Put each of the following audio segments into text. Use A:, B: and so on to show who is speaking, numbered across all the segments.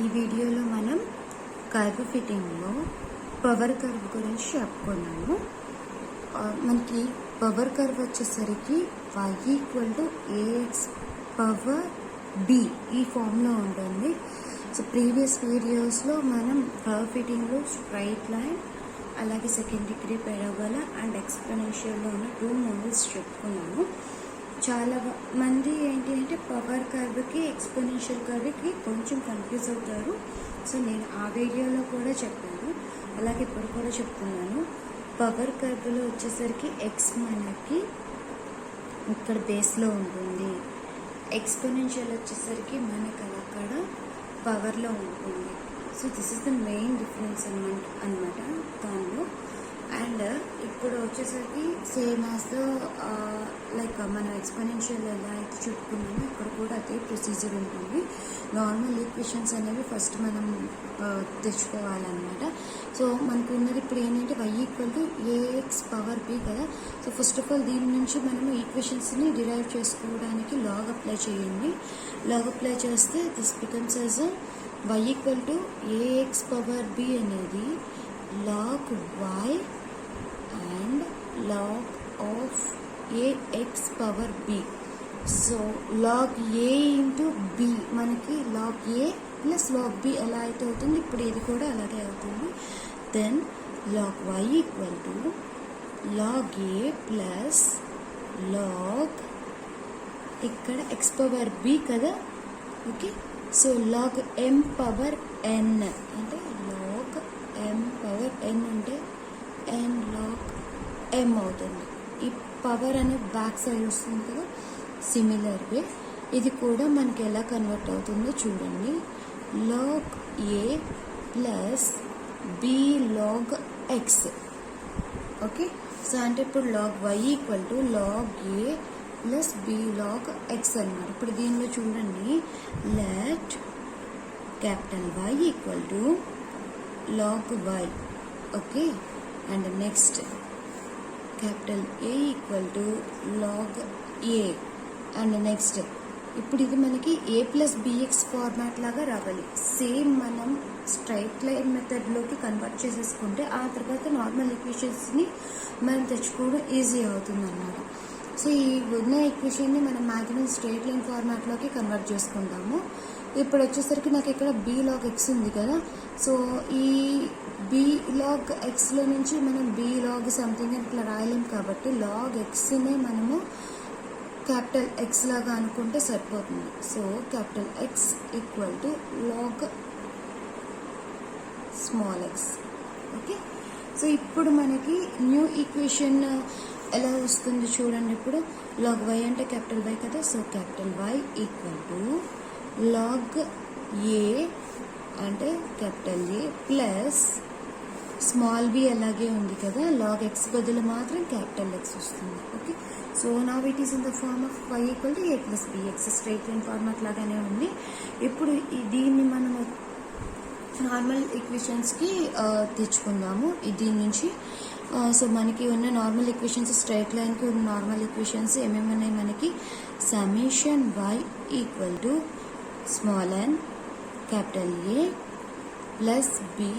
A: ఈ వీడియోలో మనం కర్వ్ ఫిట్టింగ్లో పవర్ కర్వ్ గురించి చెప్పుకున్నాము. మనకి పవర్ కర్వ్ వచ్చేసరికి y = ax పవర్ b ఈ ఫామ్లో ఉంటుంది. సో ప్రీవియస్ వీడియోస్లో మనం కర్వ్ ఫిట్టింగ్లో స్ట్రైట్ లైన్, అలాగే సెకండ్ డిగ్రీ పారాబోలా అండ్ ఎక్స్పోనెన్షియల్లో ఉన్న 2 మోడల్స్ చెప్పుకున్నాము. చాలా మంది ఏంటి అంటే పవర్ కర్వ్కి ఎక్స్పోనెన్షియల్ కర్వ్కి కొంచెం కన్ఫ్యూజ్ అవుతారు. సో నేను ఆ వీడియోలో కూడా చెప్పాను, అలాగే ఇప్పుడు కూడా చెప్తున్నాను. పవర్ కర్వ్లో వచ్చేసరికి ఎక్స్ మనకి ఇక్కడ బేస్లో ఉంటుంది, ఎక్స్పోనెన్షియల్ వచ్చేసరికి మనకు అక్కడ పవర్లో ఉంటుంది. So this is the main difference అనమాట దానిలో. అండ్ ఇప్పుడు వచ్చేసరికి సేమ్ యాజ్ ద లైక్ మనం ఎక్స్పోనెన్షియల్ ఎలా అయితే చెప్పుకున్నామో ఇక్కడ కూడా అదే ప్రొసీజర్ ఉంటుంది. నార్మల్ ఈక్వేషన్స్ అనేవి ఫస్ట్ మనం తెచ్చుకోవాలన్నమాట. సో మనకు ఉన్నది ఇప్పుడు ఏంటంటే y = ax పవర్ b కదా. సో ఫస్ట్ ఆఫ్ ఆల్ దీని నుంచి మనము ఈక్వేషన్స్ని డిరైవ్ చేసుకోవడానికి లాగ్ అప్లై చేయండి. లాగ్ అప్లై చేస్తే this becomes as y = ax power b అనేది log y and log of ax power b. So log a into b మనకి log a plus log b ఎలా అయితే అవుతుంది, ఇప్పుడు ఇది కూడా అలాగే అవుతుంది. Then log y = log a plus log ఇక్కడ x పవర్ b కదా. Okay, so log m power n అంటే log m పవర్ n అంటే n log m అవుతుంది. ఈ పవర్ అనేది బ్యాక్ సైడ్ వస్తుంది కదా. సిమిలర్ వే ఇది కూడా మనకి ఎలా కన్వర్ట్ అవుతుందో చూడండి. log a plus b log x. Okay, so అంటే ఇప్పుడు log y = log a plus b log x అన్నమాట. ఇప్పుడు దీనిలో చూడండి, let capital Y = log y. Okay, and next capital A = log a. And next ఇప్పుడు ఇది మనకి a ప్లస్ bx ఫార్మాట్ లాగా రావాలి. సేమ్ మనం స్ట్రైట్ లైన్ మెథడ్లోకి కన్వర్ట్ చేసేసుకుంటే ఆ తర్వాత నార్మల్ ఈక్వేషన్స్ని మనం తెచ్చుకోవడం ఈజీ అవుతుంది అన్నమాట. సో ఈ ఉన్న ఈక్వేషన్ని మనం మ్యాక్సిమం స్ట్రైట్ లైన్ ఫార్మాట్లోకి కన్వర్ట్ చేసుకుంటాము. ఇప్పుడు వచ్చేసరికి నాకు ఇక్కడ b log x ఉంది కదా. సో ఈ b log xలో నుంచి మనం b log సంథింగ్ అని ఇట్లా రాయలేం కాబట్టి log xనే మనము క్యాపిటల్ x లాగా అనుకుంటే సరిపోతుంది. So capital x = log small x. Okay, so ఇప్పుడు మనకి న్యూ ఈక్వేషన్ ఎలా వస్తుంది చూడండి. ఇప్పుడు log y అంటే క్యాపిటల్ Y కదా. So capital Y = log a అంటే capital A plus small b అలాగే ఉంది కదా. log x బదులు మాత్రం క్యాపిటల్ X వస్తుంది. Okay, so now it is in the form of y = a plus bx. Straight line format లాగానే ఉంది. ఇప్పుడు దీన్ని మనం నార్మల్ ఈక్వేషన్స్కి తెచ్చుకుందాము దీని నుంచి. సో మనకి ఉన్న నార్మల్ ఈక్వేషన్స్, స్ట్రైట్ లైన్కి ఉన్న నార్మల్ ఈక్వేషన్స్ ఏమేమి ఉన్నాయి మనకి? Summation y = small n capital A plus b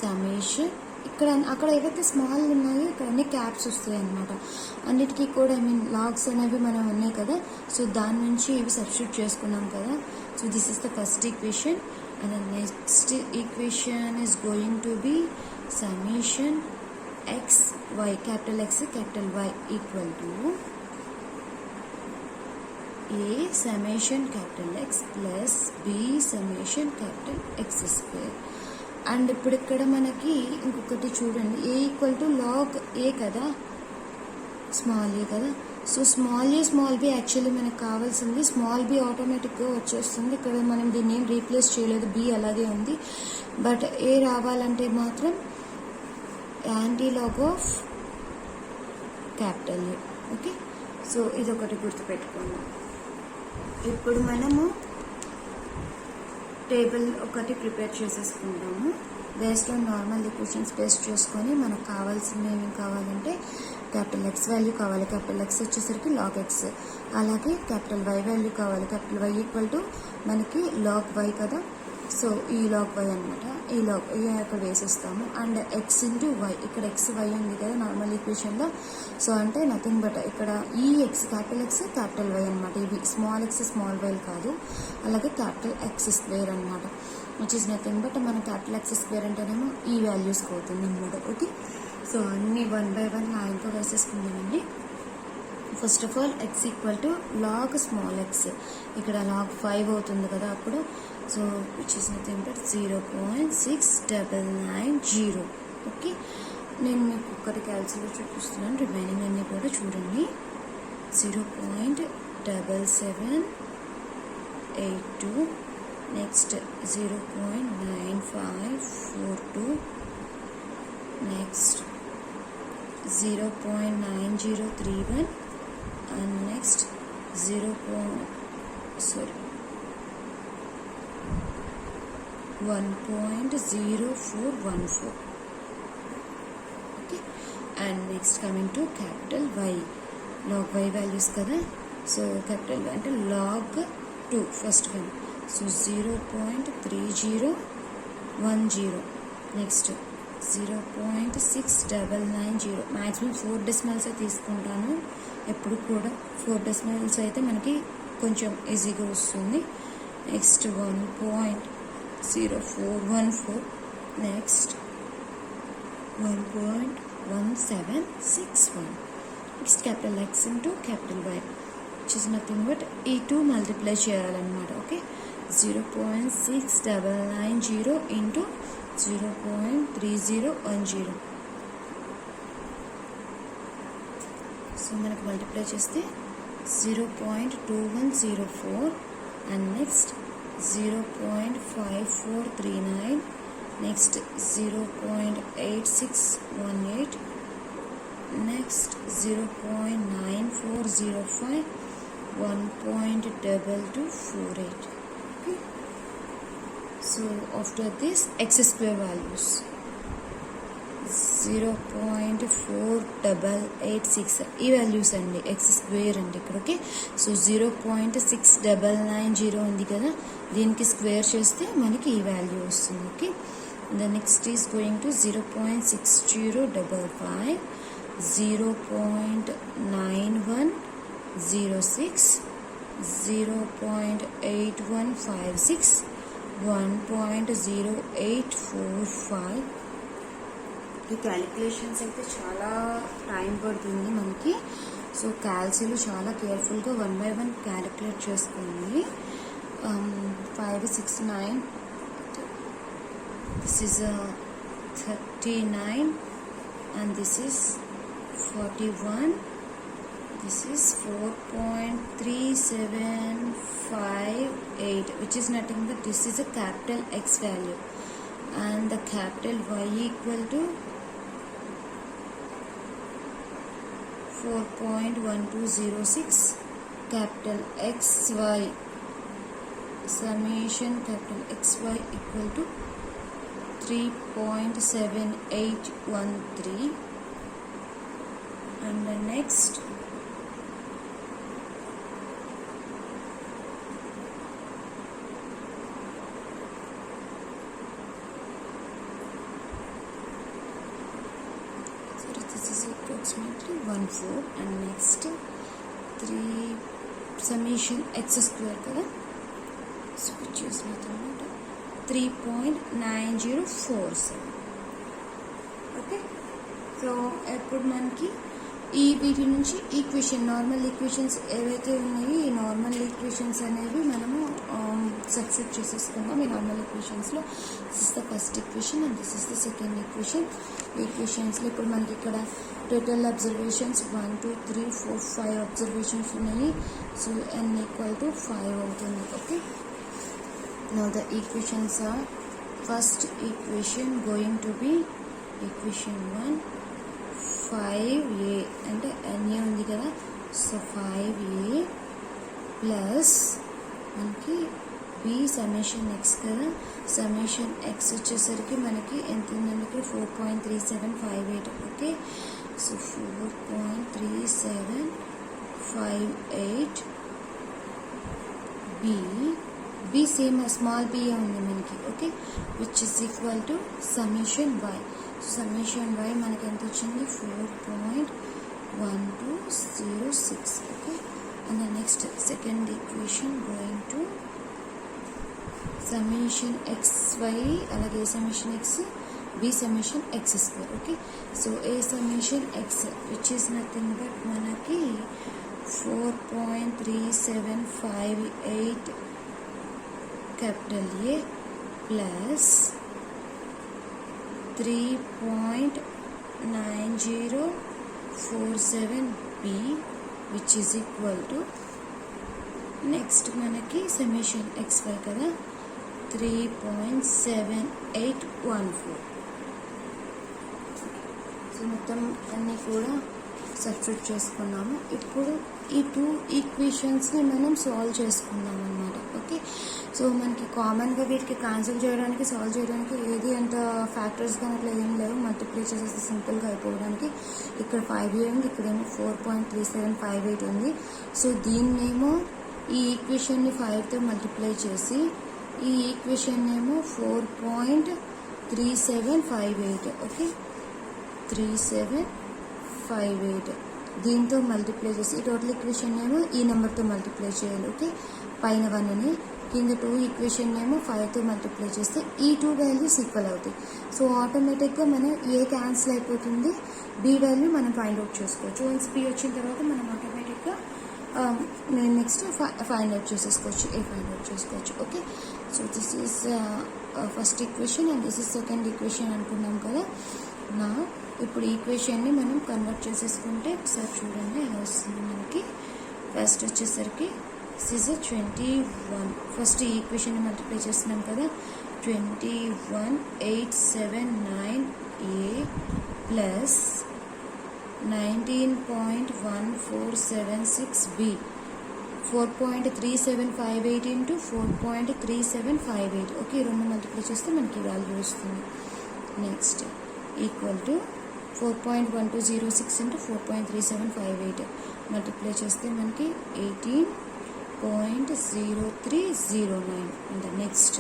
A: summation ఇక్కడ అక్కడ ఏవైతే స్మాల్ ఉన్నాయో ఇక్కడ అన్ని క్యాప్స్ వస్తాయి అన్నమాట. అన్నిటికీ కూడా లాగ్స్ అనేవి మనం ఉన్నాయి కదా. సో దాని నుంచి ఇవి సబ్స్టిట్యూట్ చేసుకున్నాం కదా. So this is the first equation. And the next equation is going to B summation x y capital X capital Y = a summation capital X plus b summation capital X². And ఇప్పుడు ఇక్కడ మనకి ఇంకొకటి చూడండి, a = log a కదా, small a కదా. So small a small b actually మనకు కావాల్సింది small b ఆటోమేటిక్గా వచ్చేస్తుంది. ఇక్కడ మనం దీన్ని ఏం రీప్లేస్ చేయలేదు, b అలాగే ఉంది. బట్ a రావాలంటే మాత్రం antilog of capital A. Okay, so ఇదొకటి గుర్తుపెట్టుకోండి. ఇప్పుడు మనము టేబుల్ ఒకటి ప్రిపేర్ చేసేసుకుంటాము. Based on normal equations base చేసుకొని మనకు కావాల్సింది ఏమేమి కావాలంటే క్యాపిటల్ X వాల్యూ కావాలి. క్యాపిటల్ X వచ్చేసరికి log X. అలాగే క్యాపిటల్ Y వాల్యూ కావాలి. క్యాపిటల్ Y = మనకి log Y కదా. సో ఈ లాగ్ వై అనమాట, ఈ లాగ్ వై అక్కడ వేసేస్తాము. అండ్ ఎక్స్ ఇంటూ వై, ఇక్కడ ఎక్స్ వై ఉంది కదా నార్మల్ ఈక్వేషన్లో. సో అంటే నథింగ్ బట్ ఇక్కడ ఈ X capital X capital Y అనమాట. ఇవి స్మాల్ ఎక్స్ స్మాల్ వై కాదు, అలాగే క్యాపిటల్ ఎక్స్ స్క్వేర్ అనమాట, విచ్ ఈస్ నథింగ్ బట్ మన క్యాపిటల్ ఎక్స్ స్క్వేర్ అంటేనేమో ఈ వాల్యూస్కి అవుతుంది అనమాట. ఓకే, సో అన్ని 1 by 1 లైన్తో వేసేసుకుందామండి. First of all X equal to log small X, ఇక్కడ లాగ్ 5 అవుతుంది కదా అప్పుడు. So which is nothing but 0.6990. Okay, నేను మీకు ఒక్కటి క్యాల్సిలో చూపిస్తున్నాను, రిమైనింగ్ అన్నీ కూడా చూడండి. 0.7782, next 0.9542, next 0.9031, and next 1.0414. okay, and next coming to capital Y, log Y values kada. So capital Y అంటే log 2 first one, so 0.3010, next 0.6990. Maximum 4 decimals తీసుకుంటాను ఎప్పుడు కూడా. 4 డెసిమల్స్ అయితే మనకి కొంచెం ఈజీగా వస్తుంది. Next 1.0414, next 1.1761. Next capital X into capital Y, which is nothing but ఈ 2 మల్టిప్లై చేయాలన్నమాట. Okay, 0.6990 into 0.3010. సో మనకు మల్టిప్లై చేస్తే 0.2104, and next 0.5439, next 0.8618, next 0.9405, 1.2248. okay, so after this x square values 0.4886 ఈ వాల్యూస్ అండి, ఎక్స్ స్క్వేర్ అండి ఇక్కడ. Okay, so 0.6990 ఉంది కదా, దీనికి స్క్వేర్ చేస్తే మనకి ఈ వాల్యూ వస్తుంది. Okay, the next is going to 0.6055, 0.9106, 0.8156, 1.0845. ఈ క్యాలిక్యులేషన్స్ అయితే చాలా టైం పడుతుంది మనకి. సో క్యాల్సీలు చాలా కేర్ఫుల్గా 1 by 1 క్యాలిక్యులేట్ చేసుకోండి. 5 6 9, this is 39, and this is 41, this is 4.3758, which is nothing but this is a capital X value, and the capital Y equal to 4.1206, capital XY summation capital XY equal to 3.7813, and the next approximately 14, and next 3 summation x square kada, so which is nothing but 3.9047. okay, so ఎప్పుడు మనకి ఈ వీటి నుంచి equation normal equations ఏవైతే ఉన్నాయో ఈ normal equations అనేవి మనము సబ్స్టిట్యూట్ చేసేసుకుందాం. ఈ నార్మల్ ఈక్వేషన్స్లో this is the first equation and this is the second equation. ఈక్వేషన్స్లో ఇప్పుడు మనకి ఇక్కడ టోటల్ అబ్జర్వేషన్స్ 1 2 3 4 5 అబ్జర్వేషన్స్ ఉన్నాయి. సో n ఈక్వల్ టు 5 అవుతుంది. Okay, now the equations are first equation going to be equation 1 5a అంటే na ఉంది కదా, so 5a plus మనకి b సమ్మేషన్ x కదా, సమ్మేషన్ x వచ్చేసరికి మనకి ఎంత ఉందండి, 4.3758. Okay, so 4.3758 b b same small b ఉంది మనకి. Okay, which is equal to summation y. Summation y మనకి ఎంత వచ్చింది? 4.1206. Okay, and the next second equation going to summation x y, అలాగే summation x, b summation x square. Okay, so a summation x which is nothing but మనకి 4.3758 capital A plus 3.9047B which is equal to next మనకి summation xy కదా 3.7814. So మొత్తం అన్నీ కూడా substitute చేసుకున్నాము. ఇప్పుడు ఈ 2 ఈక్వేషన్స్ని మనం సాల్వ్ చేసుకుందాం అన్నమాట. ఓకే, సో మనకి కామన్గా వీటికి క్యాన్సిల్ చేయడానికి, సాల్వ్ చేయడానికి ఏది అంత ఫ్యాక్టర్స్ కానీ అట్లా ఏం లేవు. మల్టిప్లై చేసేస్తే సింపుల్గా అయిపోవడానికి. ఇక్కడ 5 ఉంది, ఇక్కడేమో 4.3758 ఉంది. సో దీన్నేమో ఈ ఈక్వేషన్ని 5తో మల్టిప్లై చేసి ఈ ఈక్వేషన్ ఏమో 4.3758. ఓకే, 3758 దీంతో మల్టిప్లై చేసి ఈ టోటల్ ఈక్వేషన్ ఏమో ఈ నెంబర్తో మల్టిప్లై చేయాలి. ఓకే, పైన 1ని, కింద 2 ఈక్వేషన్ ఏమో 5తో మల్టిప్లై చేస్తే ఈ 2 వాల్యూస్ ఈక్వల్ అవుతాయి. సో ఆటోమేటిక్గా మనం ఏ క్యాన్సిల్ అయిపోతుంది, బి వాల్యూ మనం ఫైండ్ అవుట్ చేసుకోవచ్చు. వన్స్ బి వచ్చిన తర్వాత మనం ఆటోమేటిక్గా నేను నెక్స్ట్ ఫైండ్ అవుట్ చేసేసుకోవచ్చు, ఏ ఫైండ్ అవుట్ చేసుకోవచ్చు. Okay, so this is first equation and this is second equation అనుకున్నాం కదా. నా ఇప్పుడు ఈక్వేషన్ని మనం కన్వర్ట్ చేసేసుకుంటే ఒకసారి చూడండి ఎలా వస్తుంది మనకి. ఫస్ట్ వచ్చేసరికి దిస్ ఈజ్ 21. ఫస్ట్ ఈ ఈక్వేషన్ని మల్టిప్లై చేస్తున్నాం కదా. 21879A plus 19.1476B 4.3758 into 4.3758. Okay, రెండు మల్టిప్లై చేస్తే మనకి వాల్యూ వస్తుంది. Next equal to 4.1206 into 4.3758 multiply చేస్తే మనకి 18.0309. అండ్ నెక్స్ట్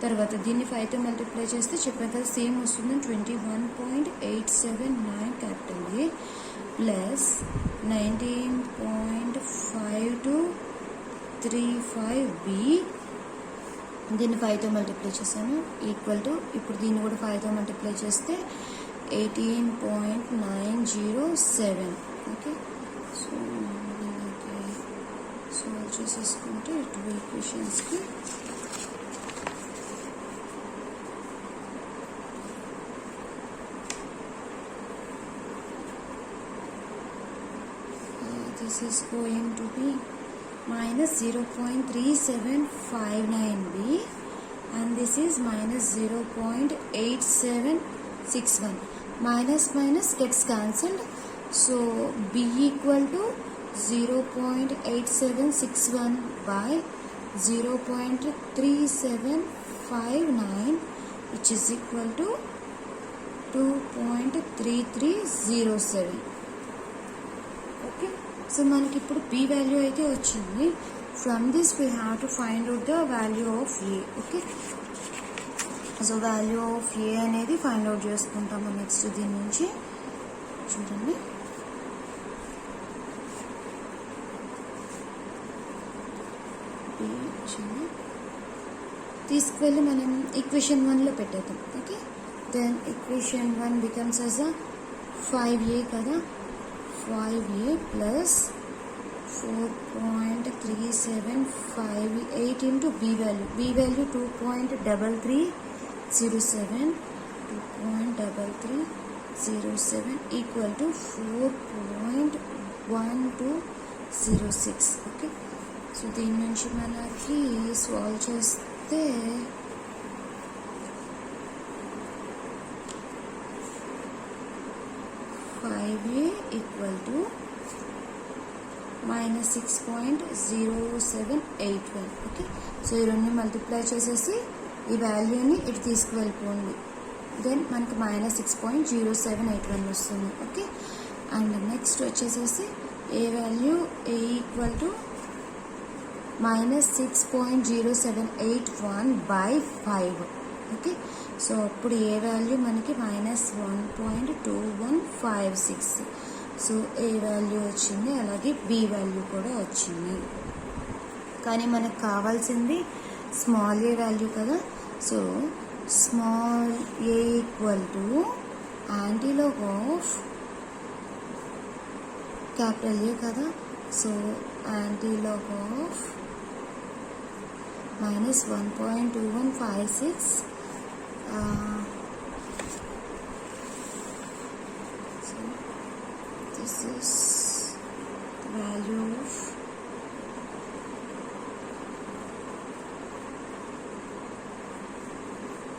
A: తర్వాత దీన్ని 5తో మల్టిప్లై చేస్తే చెప్పాను కదా సేమ్ వస్తుంది. 21.879 క్యాపిటల్ ఏ ప్లస్ 19.5235B దీన్ని 5తో మల్టిప్లై చేశాను ఈక్వల్ టు ఇప్పుడు దీన్ని కూడా 5తో మల్టిప్లై చేస్తే 18.907. ఓకే, సో దీనికి సాల్వ్ చేసేసుకుంటే 2 ఈక్వేషన్స్కి this is going to be minus 0.3759B and this is minus 0.8761. Minus minus gets cancelled, so B equal to 0.8761 by 0.3759 which is equal to 2.3307. Okay, so మనకి ఇప్పుడు b value అయితే వచ్చింది. From this we have to find out the value of a. Okay, so value of a అనేది find out చేసుకుంటాము next. దీని నుంచి చూడండి, B వచ్చింది తీసుకువెళ్ళి మనం ఈక్వేషన్ 1లో పెట్టేద్దాం. Okay, then equation 1 becomes as a 5A కదా. 5A plus 4.3758 into B value. B value 2.3307. 2.3307 equal to 4.1206. Okay. So దీని నుంచి మనకి సాల్వ్ చేస్తే A equal to minus 6.0781. Okay, so ఈ రెండు మల్టిప్లై చేసేసి ఈ వాల్యూని ఇటు తీసుకువెళ్ళిపోండి. దెన్ మనకి minus 6.0781 వస్తుంది. ఓకే, అండ్ నెక్స్ట్ వచ్చేసేసి a value a equal to -6.0781/5. Okay, so అప్పుడు ఏ వాల్యూ మనకి -1.2156. సో ఏ వాల్యూ వచ్చింది, అలాగే బి వాల్యూ కూడా వచ్చింది. కానీ మనకు కావాల్సింది స్మాల్ ఏ వాల్యూ కదా. So small a equal to antilog of capital a కదా. So antilog of -1.2156. So this is the value of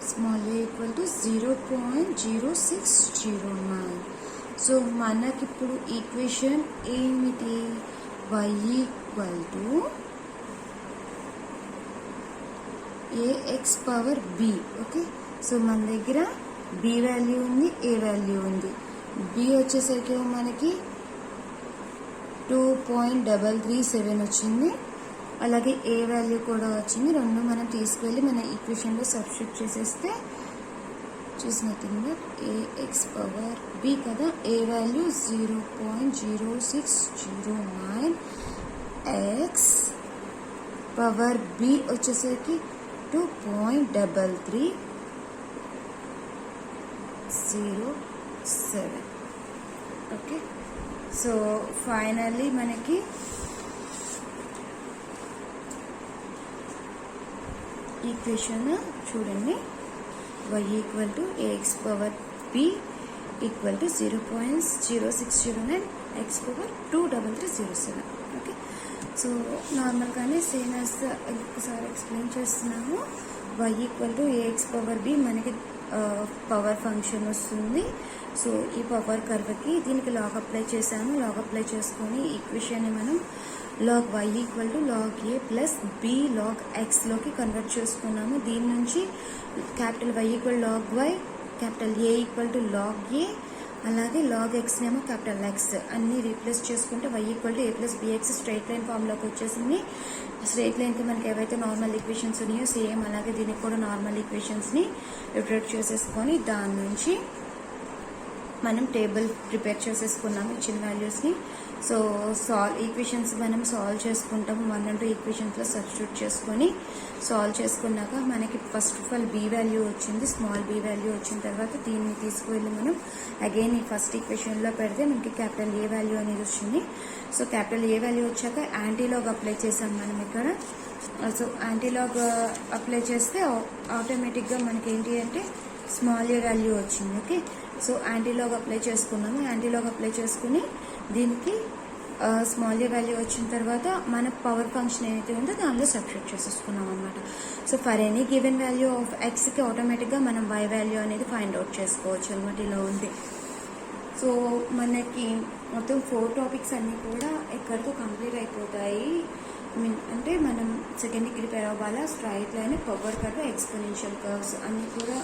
A: small a equal to 0.0609. So మనకి ఇప్పుడు ఈక్వేషన్ ఏమిటి, y equal to ax power b. Okay, so మన దగ్గర b value ఉంది, a value ఉంది. b వచ్చేసరికి మనకి 2.337 వచ్చింది, అలాగే ఏ వాల్యూ కూడా వచ్చింది. రెండు మనం తీసుకువెళ్ళి మన ఈక్వేషన్లో సబ్స్టిట్యూట్ చేసేస్తే చూసినట్టుంది ఏఎక్స్ పవర్ బి కదా. A value 0.0609, X power B వచ్చేసరికి 2.3307. ఓకే, సో ఫైనల్లీ మనకి ఈక్వేషన్ చూడండి, y equal to A X power B equal to 0.0609, X power 23307. Okay, so నార్మల్గానే సేమ్ యాజ్ ఇంకొకసారి ఎక్స్ప్లెయిన్ చేస్తున్నాము. y equal to A X power B మనకి power function వస్తుంది. So ఈ power కర్వ్కి దీనికి లాగ్ అప్లై చేసాము. లాగ్ అప్లై చేసుకొని ఈక్వేషన్ని మనం log y equal to log a plus b log x లోకి కన్వర్ట్ చేసుకున్నాము. దీని నుంచి capital y equal log y, capital a equal to log a, అలాగే log x నేమో క్యాపిటల్ x అన్నీ రీప్లేస్ చేసుకుంటే y equal to a plus bx straight line ఫామ్లోకి వచ్చేసింది. స్ట్రైట్ లైన్కి మనకి ఏవైతే నార్మల్ ఈక్వేషన్స్ ఉన్నాయో సేమ్ అలాగే దీనికి కూడా నార్మల్ ఈక్వేషన్స్ని రిట్రేట్ చేసేసుకొని దాని నుంచి మనం టేబుల్ ప్రిపేర్ చేసేసుకున్నాము ఇచ్చిన వాల్యూస్ని. సో ఈక్వేషన్స్ మనం సాల్వ్ చేసుకుంటాము. 1 and 2 ఈక్వేషన్స్లో సబ్స్టిట్యూట్ చేసుకొని సాల్వ్ చేసుకున్నాక మనకి first of all B value వచ్చింది. స్మాల్ బీ వాల్యూ వచ్చిన తర్వాత దీన్ని తీసుకువెళ్ళి మనం అగైన్ ఈ ఫస్ట్ ఈక్వేషన్లో పెడితే మనకి క్యాపిటల్ ఏ వాల్యూ అనేది వచ్చింది. సో క్యాపిటల్ ఏ వాల్యూ వచ్చాక యాంటీలాగ్ అప్లై చేసాం మనం ఇక్కడ. సో యాంటీలాగ్ అప్లై చేస్తే ఆటోమేటిక్గా మనకి ఏంటి అంటే స్మాల్ ఏ వాల్యూ వచ్చింది. ఓకే, సో యాంటీలాగ్ అప్లై చేసుకున్నాము. యాంటీలాగ్ అప్లై చేసుకుని దీనికి స్మాల్ ఏ వాల్యూ వచ్చిన తర్వాత మన పవర్ ఫంక్షన్ ఏదైతే ఉందో దానిలో సబ్స్టిట్యూట్ చేసేసుకున్నాం అనమాట. So for any given value of ఎక్స్కి ఆటోమేటిక్గా మనం వై వాల్యూ అనేది ఫైండ్ అవుట్ చేసుకోవచ్చు అనమాట. ఇలా ఉంది. సో మనకి మొత్తం 4 టాపిక్స్ అన్నీ కూడా ఎక్కడితో కంప్లీట్ అయిపోతాయి. అంటే మనం second degree parabola, straight line, power curve, exponential curves అన్నీ కూడా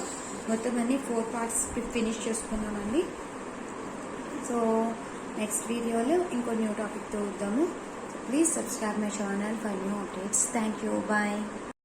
A: మొత్తం అన్ని 4 పార్ట్స్ ఫినిష్ చేసుకున్నామండి. సో నెక్స్ట్ వీడియోలో ఇంకో న్యూ టాపిక్తో వద్దాము. Please subscribe my channel for new updates. Thank you. Bye.